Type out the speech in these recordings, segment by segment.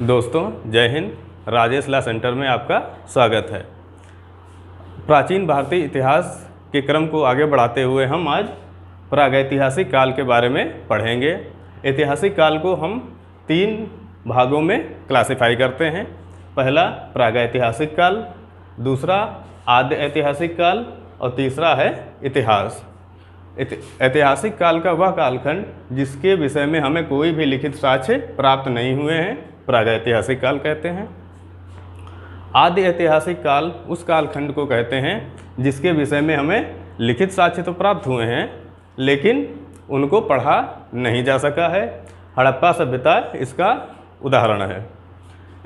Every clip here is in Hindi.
दोस्तों जय हिंद। राजेश ला सेंटर में आपका स्वागत है। प्राचीन भारतीय इतिहास के क्रम को आगे बढ़ाते हुए हम आज प्रागैतिहासिक काल के बारे में पढ़ेंगे। ऐतिहासिक काल को हम 3 भागों में क्लासिफाई करते हैं। पहला प्रागैतिहासिक काल, दूसरा आद्य ऐतिहासिक काल और तीसरा है इतिहास। ऐतिहासिक काल का वह कालखंड जिसके विषय में हमें कोई भी लिखित साक्ष्य प्राप्त नहीं हुए हैं, प्रागैतिहासिक काल कहते हैं। आदि ऐतिहासिक काल उस कालखंड को कहते हैं जिसके विषय में हमें लिखित साक्ष्य तो प्राप्त हुए हैं लेकिन उनको पढ़ा नहीं जा सका है। हड़प्पा सभ्यता इसका उदाहरण है।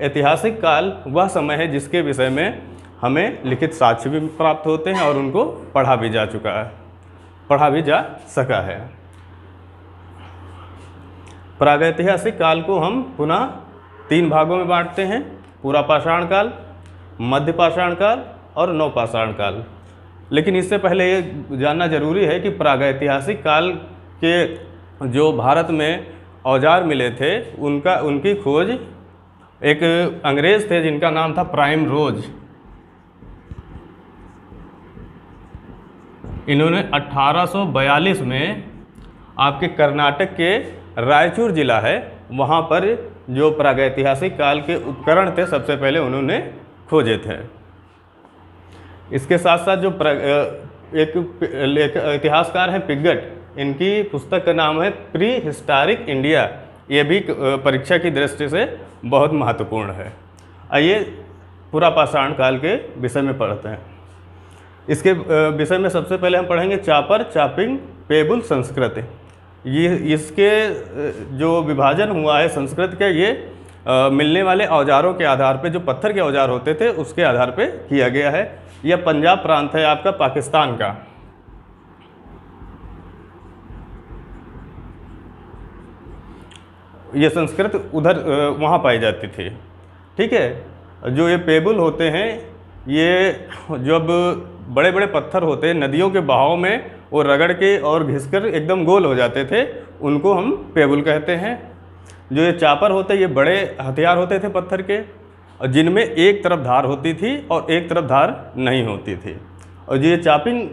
ऐतिहासिक काल वह समय है जिसके विषय में हमें लिखित साक्ष्य भी प्राप्त होते हैं और उनको पढ़ा भी जा सका है। प्रागैतिहासिक काल को हम पुनः 3 भागों में बांटते हैं: पुरापाषाण काल, मध्य पाषाण काल और नवपाषाण काल। लेकिन इससे पहले ये जानना जरूरी है कि प्रागैतिहासिक काल के जो भारत में औजार मिले थे उनकी खोज एक अंग्रेज़ थे जिनका नाम था प्राइम रोज। इन्होंने 1842 में आपके कर्नाटक के रायचूर जिला है वहाँ पर जो प्रागैतिहासिक काल के उपकरण थे सबसे पहले उन्होंने खोजे थे। इसके साथ साथ जो एक इतिहासकार हैं पिगट, इनकी पुस्तक का नाम है प्री हिस्टोरिक इंडिया। ये भी परीक्षा की दृष्टि से बहुत महत्वपूर्ण है। आइए पुरापाषाण काल के विषय में पढ़ते हैं। इसके विषय में सबसे पहले हम पढ़ेंगे चापर, चापिंग, पेबुल संस्कृत। ये इसके जो विभाजन हुआ है संस्कृत का, ये मिलने वाले औजारों के आधार पे, जो पत्थर के औजार होते थे उसके आधार पे किया गया है। यह पंजाब प्रांत है आपका पाकिस्तान का। ये संस्कृत उधर वहाँ पाई जाती थी। ठीक है। जो ये पेबुल होते हैं, ये जब बड़े बड़े पत्थर होते हैं नदियों के बहाव में वो रगड़ के और घिसकर एकदम गोल हो जाते थे, उनको हम पेबुल कहते हैं। जो ये चापर होते हैं, ये बड़े हथियार होते थे पत्थर के, और जिनमें एक तरफ धार होती थी और एक तरफ धार नहीं होती थी। और जो ये चापिंग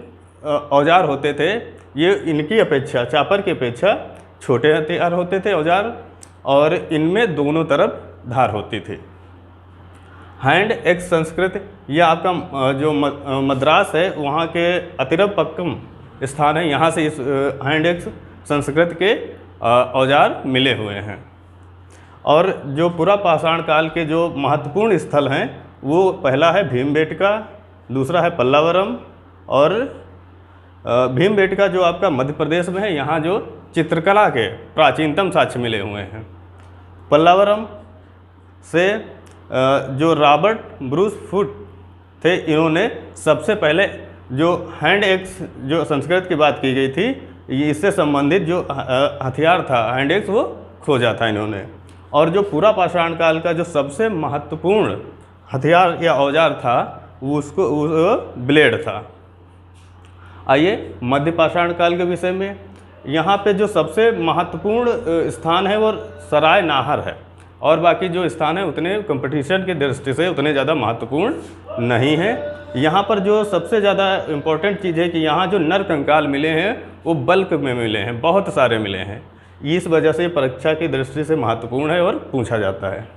औजार होते थे, ये इनकी अपेक्षा, चापर की अपेक्षा छोटे हथियार होते थे औजार, और इनमें दोनों तरफ धार होती थी। हैंड एक्स संस्कृत, यह आपका जो मद्रास है वहाँ के अतिरपक्कम स्थान है, यहाँ से इस हैंड एक्स संस्कृत के औजार मिले हुए हैं। और जो पुरापाषाण काल के जो महत्वपूर्ण स्थल हैं वो पहला है भीमबेटका, दूसरा है पल्लावरम, और भीमबेटका जो आपका मध्य प्रदेश में है, यहाँ जो चित्रकला के प्राचीनतम साक्ष्य मिले हुए हैं। पल्लावरम से जो रॉबर्ट ब्रूस फुट थे, इन्होंने सबसे पहले जो हैंड एक्स जो संस्कृत की बात की गई थी, ये इससे संबंधित जो हथियार था हैंड एक्स वो खोजा था इन्होंने। और जो पुरापाषाण काल का जो सबसे महत्वपूर्ण हथियार या औजार था वो ब्लेड था। आइए मध्य पाषाण काल के विषय में। यहाँ पे जो सबसे महत्वपूर्ण स्थान है वो सराय नाहर है, और बाकी जो स्थान है उतने कंपटीशन की दृष्टि से उतने ज़्यादा महत्वपूर्ण नहीं है। यहाँ पर जो सबसे ज़्यादा इम्पोर्टेंट चीज़ है कि यहाँ जो नर कंकाल मिले हैं वो बल्क में मिले हैं, बहुत सारे मिले हैं। इस वजह से परीक्षा की दृष्टि से महत्वपूर्ण है और पूछा जाता है।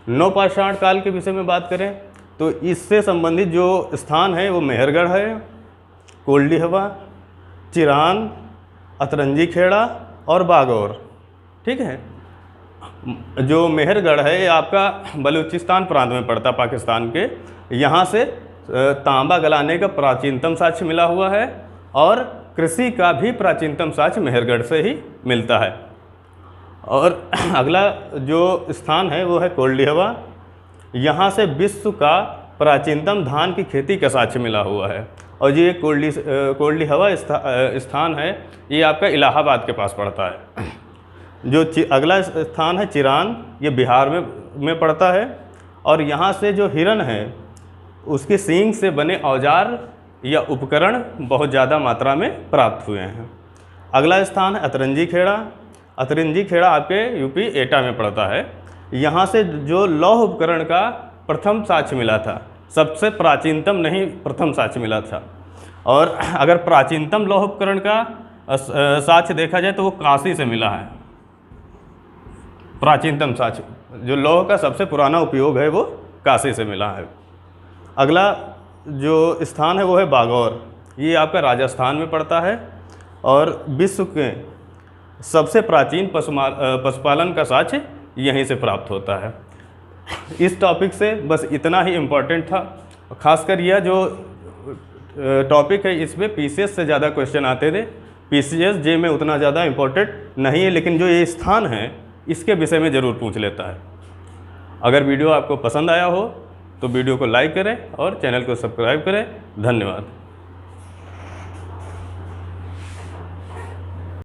नवपाषाण काल के विषय में बात करें तो इससे संबंधित जो स्थान है वो मेहरगढ़ है, कोल्डी हवा, चिरान, अतरंजी खेड़ा और बागौर। ठीक है। जो मेहरगढ़ है ये आपका बलूचिस्तान प्रांत में पड़ता पाकिस्तान के। यहाँ से तांबा गलाने का प्राचीनतम साक्ष्य मिला हुआ है, और कृषि का भी प्राचीनतम साक्ष्य मेहरगढ़ से ही मिलता है। और अगला जो स्थान है वो है कोल्डी हवा। यहाँ से विश्व का प्राचीनतम धान की खेती का साक्ष्य मिला हुआ है। और ये कोल्डी हवा स्थान है, ये आपका इलाहाबाद के पास पड़ता है। जो अगला स्थान है चिरान, ये बिहार में पड़ता है। और यहाँ से जो हिरन है उसके सींग से बने औजार या उपकरण बहुत ज़्यादा मात्रा में प्राप्त हुए हैं। अगला स्थान है अतरंजी खेड़ा। अतरंजी खेड़ा आपके यूपी एटा में पड़ता है। यहाँ से जो लौह उपकरण का प्रथम साक्ष्य मिला था, सबसे प्राचीनतम नहीं प्रथम साक्ष्य मिला था। और अगर प्राचीनतम लौह उपकरण का साक्ष्य देखा जाए तो वो काशी से मिला है। प्राचीनतम साक्ष्य जो लौह का सबसे पुराना उपयोग है वो काशी से मिला है। अगला जो स्थान है वो है बागौर, ये आपका राजस्थान में पड़ता है और विश्व के सबसे प्राचीन पशुपालन का साक्ष्य यहीं से प्राप्त होता है। इस टॉपिक से बस इतना ही इम्पोर्टेंट था। खासकर यह जो टॉपिक है इसमें पीसीएस से ज़्यादा क्वेश्चन आते थे, पीसीएस जे में उतना ज़्यादा इम्पोर्टेंट नहीं है, लेकिन जो ये स्थान है इसके विषय में ज़रूर पूछ लेता है। अगर वीडियो आपको पसंद आया हो तो वीडियो को लाइक करें और चैनल को सब्सक्राइब करें। धन्यवाद।